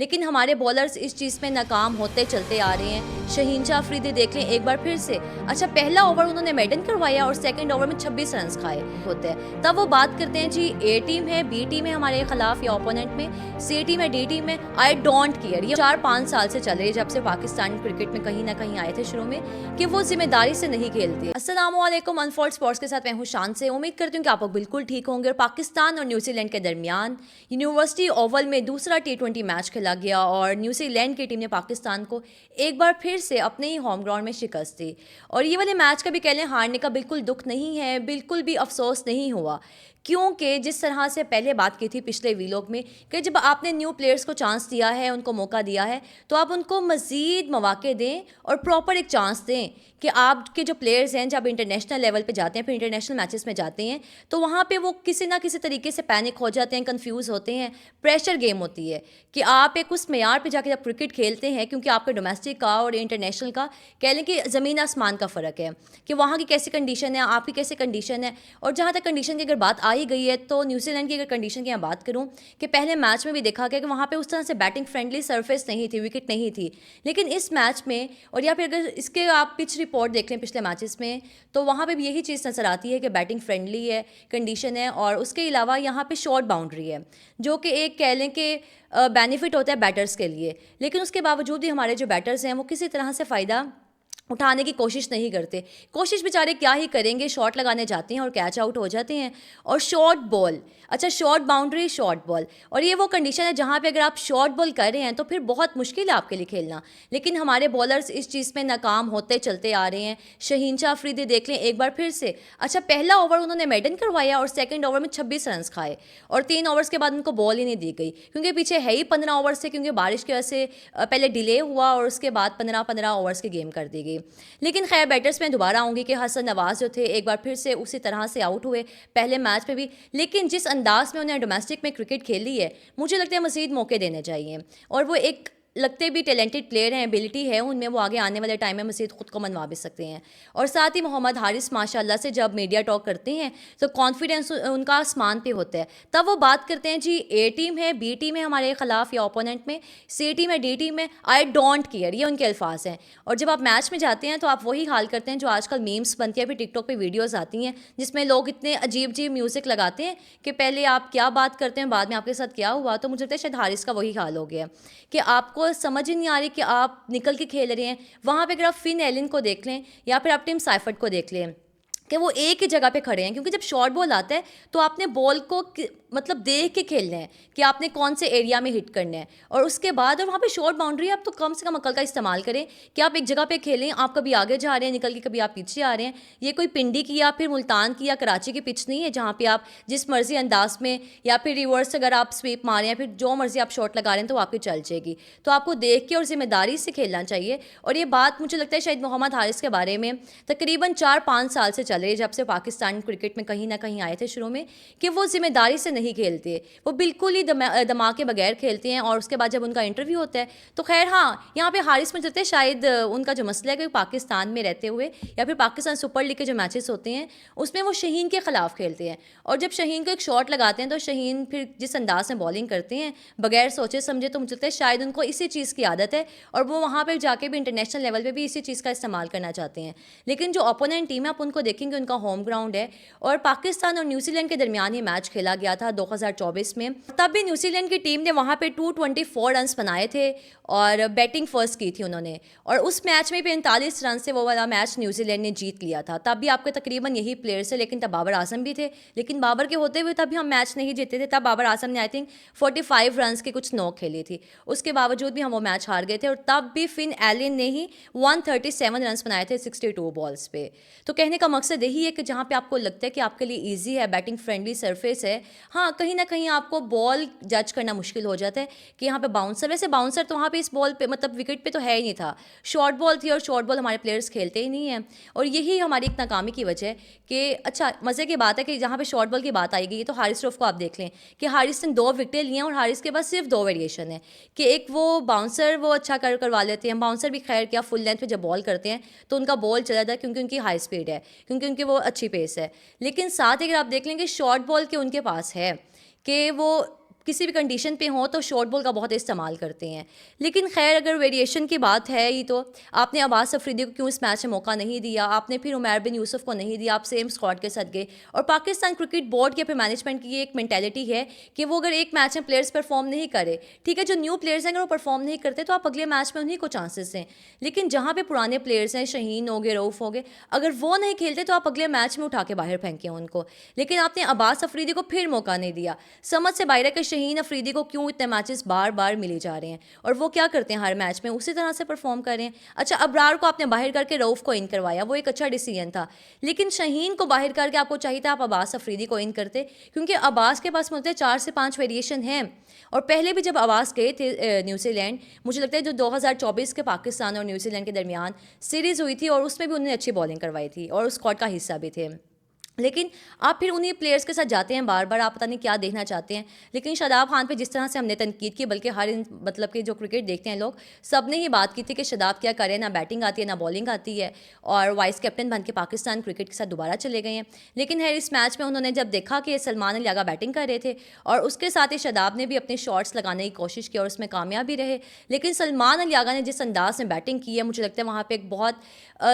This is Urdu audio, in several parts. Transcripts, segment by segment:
لیکن ہمارے بولرز اس چیز میں ناکام ہوتے چلتے آ رہے ہیں. شہین شاہ افریدی دیکھ لیں ایک بار پھر سے. اچھا پہلا اوور انہوں نے میڈن کروایا اور سیکنڈ اوور میں 26 رنز کھائے ہوتے ہیں. تب وہ بات کرتے ہیں جی اے ٹیم ہے, بی ٹیم ہے ہمارے خلاف یا اوپوننٹ میں, سی ٹیم ہے, ڈی ٹیم ہے, آئی ڈونٹ کیئر. یہ 4-5 سال سے چل رہی ہے جب سے پاکستان کرکٹ میں کہیں نہ کہیں آئے تھے شروع میں, کہ وہ ذمہ داری سے نہیں کھیلتے. السلام علیکم, انفولڈ اسپورٹس کے ساتھ میں ہوں شان سے. امید کرتی ہوں کہ آپ بالکل ٹھیک ہوں گے. اور پاکستان اور نیوزی لینڈ کے درمیان یونیورسٹی اوول میں دوسرا T20 میچ کھیلا گیا اور نیوزی لینڈ کی ٹیم نے پاکستان کو ایک بار پھر سے اپنے ہی ہوم گراؤنڈ میں شکست دی. اور یہ والے میچ کا بھی کہہ لیں ہارنے کا بالکل دکھ نہیں ہے, بالکل بھی افسوس نہیں ہوا, کیونکہ جس طرح سے پہلے بات کی تھی پچھلے ویلاگ میں کہ جب آپ نے نیو پلیئرز کو چانس دیا ہے, ان کو موقع دیا ہے, تو آپ ان کو مزید مواقع دیں اور پراپر ایک چانس دیں کہ آپ کے جو پلیئرز ہیں جب انٹرنیشنل لیول پہ جاتے ہیں, پھر انٹرنیشنل میچز میں جاتے ہیں, تو وہاں پہ وہ کسی نہ کسی طریقے سے پینک ہو جاتے ہیں, کنفیوز ہوتے ہیں. پریشر گیم ہوتی ہے کہ آپ ایک اس معیار پہ جا کے جب کرکٹ کھیلتے ہیں, کیونکہ آپ کا ڈومیسٹک کا اور انٹرنیشنل کا کہہ لیں کہ زمین آسمان کا فرق ہے کہ وہاں کی کیسی کنڈیشن ہے, آپ کی کیسی کنڈیشن ہے. اور جہاں تک کنڈیشن کی اگر بات آئی گئی ہے تو نیوزی لینڈ کی اگر کنڈیشن کی میں بات کروں کہ پہلے میچ میں بھی دیکھا گیا کہ وہاں پہ اس طرح سے بیٹنگ فرینڈلی سرفیس نہیں تھی, وکٹ نہیں تھی. لیکن اس میچ میں, اور یا پھر اگر اس کے آپ پچ رپورٹ دیکھ لیں پچھلے میچز میں, تو وہاں پہ بھی یہی چیز نظر آتی ہے کہ بیٹنگ فرینڈلی ہے, کنڈیشن ہے, اور اس کے علاوہ یہاں پہ شارٹ باؤنڈری ہے جو کہ ایک کہہ لیں کہ بینیفٹ ہوتا ہے بیٹرز کے لیے. لیکن اس کے باوجود بھی ہمارے جو بیٹرز ہیں وہ کسی طرح سے فائدہ اٹھانے کی کوشش نہیں کرتے. کوشش بیچارے کیا ہی کریں گے, شاٹ لگانے جاتے ہیں اور کیچ آؤٹ ہو جاتے ہیں. اور شارٹ بال, اچھا شارٹ باؤنڈری, شارٹ بال, اور یہ وہ کنڈیشن ہے جہاں پہ اگر آپ شارٹ بال کر رہے ہیں تو پھر بہت مشکل ہے آپ کے لیے کھیلنا. لیکن ہمارے بولرز اس چیز میں ناکام ہوتے چلتے آ رہے ہیں. شہین شاہ افریدی دیکھ لیں ایک بار پھر سے. اچھا پہلا اوور انہوں نے میڈن کروایا اور سیکنڈ اوور میں 26 رنز کھائے, اور 3 اوورس کے بعد ان کو بال ہی نہیں دی گئی, کیونکہ پیچھے ہے ہی 15 اوور سے, کیونکہ بارش کی وجہ سے پہلے ڈیلے ہوا اور اس کے بعد 15 اوورس کی گیم کر دی گئی. لیکن خیر بیٹرز میں دوبارہ آؤں گی کہ حسن نواز جو تھے ایک بار پھر سے اسی طرح سے آؤٹ ہوئے پہلے میچ میں بھی. لیکن جس انداز میں انہیں ڈومیسٹک میں کرکٹ کھیلی ہے, مجھے لگتا ہے مزید موقع دینے چاہیے. اور وہ ایک لگتے بھی ٹیلنٹڈ پلیئر ہیں, ایبلٹی ہے ان میں, وہ آگے آنے والے ٹائم میں مزید خود کو منوا بھی سکتے ہیں. اور ساتھ ہی محمد حارث ماشاء اللہ سے جب میڈیا ٹاک کرتے ہیں تو کانفیڈنس ان کا آسمان پہ ہوتا ہے. تب وہ بات کرتے ہیں جی اے ٹیم ہے, بی ٹیم ہے ہمارے خلاف یا اوپوننٹ میں, سی ٹیم ہے, ڈی ٹیم ہے, آئی ڈونٹ کیئر, یہ ان کے الفاظ ہیں. اور جب آپ میچ میں جاتے ہیں تو آپ وہی حال کرتے ہیں جو آج کل میمس بنتی ہیں, پھر ٹک ٹاک پہ ویڈیوز آتی ہیں جس میں لوگ اتنے عجیب عجیب میوزک لگاتے ہیں کہ پہلے آپ کیا بات کرتے ہیں, بعد میں آپ کے ساتھ کیا ہوا. تو مجھے لگتا ہے شاید حارث کا وہی حال ہو گیا کہ آپ کو سمجھ ہی نہیں آ رہی کہ آپ نکل کے کھیل رہے ہیں. وہاں پہ اگر آپ فن ایلن کو دیکھ لیں یا پھر آپ ٹیم سائفرٹ کو دیکھ لیں کہ وہ ایک ہی جگہ پہ کھڑے ہیں, کیونکہ جب شارٹ بال آتا ہے تو آپ نے بال کو مطلب دیکھ کے کھیلنا ہے کہ آپ نے کون سے ایریا میں ہٹ کرنا ہے. اور اس کے بعد, اور وہاں پہ شارٹ باؤنڈری ہے, آپ تو کم سے کم عقل کا استعمال کریں کہ آپ ایک جگہ پہ کھیلیں. آپ کبھی آگے جا رہے ہیں نکل کے, کبھی آپ پیچھے آ رہے ہیں. یہ کوئی پنڈی کی یا پھر ملتان کی یا کراچی کی پچ نہیں ہے جہاں پہ آپ جس مرضی انداز میں یا پھر ریورس اگر آپ سویپ ماریں یا پھر جو مرضی آپ شاٹ لگا رہے ہیں تو آپ کی چل جائے گی. تو آپ کو دیکھ کے اور ذمہ داری سے کھیلنا چاہیے. اور یہ بات مجھے لگتا ہے شاید محمد حارث کے بارے میں تقریباً 4-5 سال سے چل رہی ہے جب سے پاکستان کرکٹ میں کہیں نہ کہیں آئے تھے شروع میں, کہ وہ ذمہ داری سے نہیں کھیلتے, وہ بالکل ہی دماغ کے بغیر کھیلتے ہیں. اور اس کے بعد جب ان کا انٹرویو ہوتا ہے تو خیر ہاں یہاں پہ حارث میں چلتے ہیں, شاید ان کا جو مسئلہ ہے کہ پاکستان میں رہتے ہوئے یا پھر پاکستان سپر لیگ کے جو میچز ہوتے ہیں اس میں وہ شہین کے خلاف کھیلتے ہیں, اور جب شہین کو ایک شاٹ لگاتے ہیں تو شہین پھر جس انداز میں بالنگ کرتے ہیں بغیر سوچے سمجھے, تو مجھے لگتا ہے شاید ان کو اسی چیز کی عادت ہے اور وہ وہاں پہ جا کے بھی انٹرنیشنل لیول پہ بھی اسی چیز کا استعمال کرنا چاہتے ہیں. لیکن جو اپوننٹ ٹیم ہے آپ ان کو دیکھیں گے, ان کا ہوم گراؤنڈ ہے, اور پاکستان اور نیوزی لینڈ کے درمیان یہ میچ کھیلا گیا تھا 2024 میں. تب بھی نیوزی لینڈ کی ٹیم نے وہاں پہ 224 رنس بنائے تھے اور بیٹنگ فرسٹ کی تھی انہوں نے, اور اس میچ میں بھی 39 رن سے وہ والا میچ نیوزی لینڈ نے جیت لیا تھا. تب بھی آپ کے تقریباً یہی پلیئرس ہیں, لیکن تب بابر اعظم بھی تھے, لیکن بابر کے ہوتے ہوئے تب بھی ہم میچ نہیں جیتے تھے. تب بابر اعظم نے آئی تھنک 45 رنس کی کچھ نوک کھیلی تھی, اس کے باوجود بھی ہم وہ میچ ہار گئے تھے. اور تب بھی فن ایلن نے ہی 137 رنس بنائے تھے 62 بالس پہ. تو کہنے کا مقصد یہی ہے کہ جہاں پہ آپ کو لگتا ہے کہ آپ کے لیے ایزی ہے, بیٹنگ فرینڈلی سرفیس ہے, ہاں کہیں نہ کہیں آپ کو بال جج کرنا مشکل ہو جاتا ہے کہ یہاں پہ باؤنسر, ویسے باؤنسر تو وہاں پہ اس بال پہ مطلب وکٹ پہ تو ہے ہی نہیں تھا, شارٹ بال تھی, اور شارٹ بال ہمارے پلیئرس کھیلتے ہی نہیں ہیں. اور یہی ہماری ایک ناکامی کی وجہ ہے کہ اچھا مزے کی بات ہے کہ جہاں پہ شارٹ بال کی بات آئی گئی تو حارث رؤف کو آپ دیکھ لیں کہ حارث نے 2 وکٹیں لی ہیں, اور حارث کے پاس صرف 2 ویریشن ہے کہ ایک وہ باؤنسر وہ اچھا کروا لیتے ہیں, باؤنسر بھی خیر کیا فل لینتھ پہ جب بال کرتے ہیں تو ان کا بال چلا جاتا ہے کیونکہ ان کی ہائی اسپیڈ ہے, کیونکہ ان کی وہ اچھی پیس ہے. لیکن ساتھ اگر آپ دیکھ لیں کہ شارٹ بال کے ان کے پاس ہے کہ وہ کسی بھی کنڈیشن پہ ہوں تو شارٹ بال کا بہت استعمال کرتے ہیں. لیکن خیر اگر ویریشن کی بات ہے ہی تو آپ نے عباس افریدی کو کیوں اس میچ میں موقع نہیں دیا, آپ نے پھر عمیر بن یوسف کو نہیں دیا, آپ سیم اسکواڈ کے ساتھ گئے. اور پاکستان کرکٹ بورڈ کے پھر مینجمنٹ کی یہ ایک مینٹیلٹی ہے کہ وہ اگر ایک میچ میں پلیئرس پرفارم نہیں کرے, ٹھیک ہے جو نیو پلیئرس ہیں اگر وہ پرفارم نہیں کرتے تو آپ اگلے میچ میں انہیں کو چانسز ہیں. لیکن جہاں پہ پرانے پلیئرس ہیں, شہین ہو گئے, رؤف ہو گئے, اگر وہ نہیں کھیلتے تو آپ اگلے میچ میں اٹھا کے باہر پھینکیں ان کو. لیکن آپ نے عباس افریدی کو پھر موقع نہیں دیا. سمجھ سے باہر ہے کہ شہین افریدی کو کیوں اتنے میچز بار بار ملے جا رہے ہیں, اور وہ کیا کرتے ہیں ہر میچ میں اسی طرح سے پرفارم کر رہے ہیں. اچھا ابرار کو آپ نے باہر کر کے رؤف کو ان کروایا, وہ ایک اچھا ڈیسیژن تھا. لیکن شہین کو باہر کر کے آپ کو چاہیے تھا آپ عباس افریدی کو ان کرتے, کیونکہ عباس کے پاس مجھے 4 سے 5 ویریشن ہیں. اور پہلے بھی جب عباس گئے تھے نیوزی لینڈ, مجھے لگتا ہے جو 2024 کے پاکستان اور نیوزی لینڈ کے درمیان سیریز ہوئی تھی, اور اس میں بھی انہوں نے اچھی بالنگ کروائی تھی اور اس اسکواڈ کا حصہ بھی تھے. لیکن آپ پھر انہیں پلیئرس کے ساتھ جاتے ہیں بار بار, آپ پتہ نہیں کیا دیکھنا چاہتے ہیں. لیکن شاداب خان پہ جس طرح سے ہم نے تنقید کی, بلکہ ہر مطلب کہ جو کرکٹ دیکھتے ہیں لوگ, سب نے ہی بات کی تھی کہ شاداب کیا کرے, نہ بیٹنگ آتی ہے نہ بالنگ آتی ہے, اور وائس کیپٹن بن کے پاکستان کرکٹ کے ساتھ دوبارہ چلے گئے ہیں. لیکن ہے اس میچ میں انہوں نے جب دیکھا کہ سلمان علی آغا بیٹنگ کر رہے تھے, اور اس کے ساتھ ہی شاداب نے بھی اپنے شاٹس لگانے کی کوشش کی اور اس میں کامیاب بھی رہے. لیکن سلمان علی آغا نے جس انداز میں بیٹنگ کی ہے, مجھے لگتا ہے وہاں پہ ایک بہت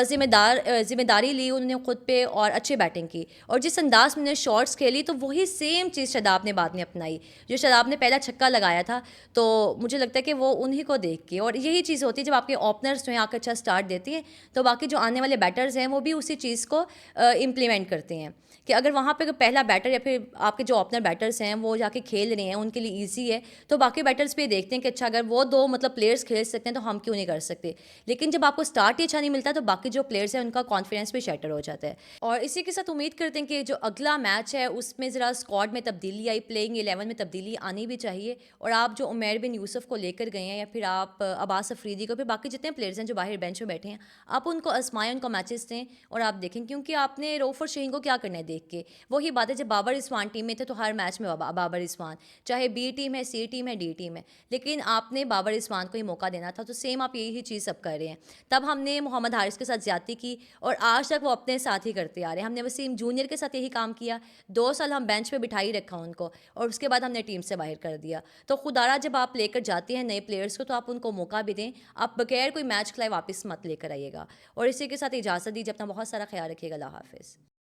ذمہ داری لی انہوں نے خود پہ, اور اچھی بیٹنگ کی. اور جس انداز میں نے شارٹس کھیلی تو وہی سیم چیز شاداب نے بعد میں اپنائی. جو شاداب نے پہلا چھکا لگایا تھا تو مجھے لگتا ہے کہ وہ انہی کو دیکھ کے, اور یہی چیز ہوتی ہے جب آپ کے اوپنرز جو ہیں آ کے اچھا سٹارٹ دیتی ہیں تو باقی جو آنے والے بیٹرز ہیں وہ بھی اسی چیز کو امپلیمنٹ کرتے ہیں, کہ اگر وہاں پہ پہلا بیٹر یا پھر آپ کے جو اوپنر بیٹرز ہیں وہ جا کے کھیل رہے ہیں, ان کے لیے ایزی ہے, تو باقی بیٹرز بھی دیکھتے ہیں کہ اچھا اگر وہ 2 مطلب پلیئرز کھیل سکتے ہیں تو ہم کیوں نہیں کر سکتے. لیکن جب آپ کو سٹارٹ ہی اچھا نہیں ملتا تو باقی جو پلیئرز ہیں ان کا کانفیڈنس بھی شیٹر ہو جاتا ہے. اور اسی کے ساتھ امید کرتے ہیں کہ جو اگلا میچ ہے اس میں ذرا اسکواڈ میں تبدیلی آئی, پلینگ 11 میں تبدیلی آنی بھی چاہیے. اور آپ جو عمیر بن یوسف کو لے کر گئے ہیں, یا پھر آپ عباس افریدی کو, پھر باقی جتنے پلیئرز ہیں جو باہر بینچ پہ بیٹھے ہیں, آپ ان کو آزمائیں, ان کو میچز دیں اور آپ دیکھیں. کیونکہ آپ نے رؤف اور شہین کو کیا کرنا ہے دیکھ کے, وہی بات ہے جب بابر رضوان ٹیم میں تھے تو ہر میچ میں بابر رضوان, چاہے بی ٹیم ہے, سی ٹیم ہے, ڈی ٹیم ہے, لیکن آپ نے بابر رضوان کو ہی موقع دینا تھا. تو سیم آپ یہی چیز اب کر رہے ہیں. تب ہم نے محمد حارث کے ساتھ زیادتی کی, اور آج تک وہ اپنے ساتھ ہی کرتے آ رہے ہیں. ہم نے وسیم جونیئر کے ساتھ یہی کام کیا, 2 سال ہم بینچ پہ بٹھائی رکھا ان کو, اور اس کے بعد ہم نے ٹیم سے باہر کر دیا. تو خدارہ جب آپ لے کر جاتے ہیں نئے پلیئرس کو تو آپ ان کو موقع بھی دیں, آپ بغیر کوئی میچ کھلائے واپس مت لے کر آئیے گا. اور اسی کے ساتھ اجازت دیجیے, اپنا بہت سارا خیال رکھیے گا. اللہ حافظ.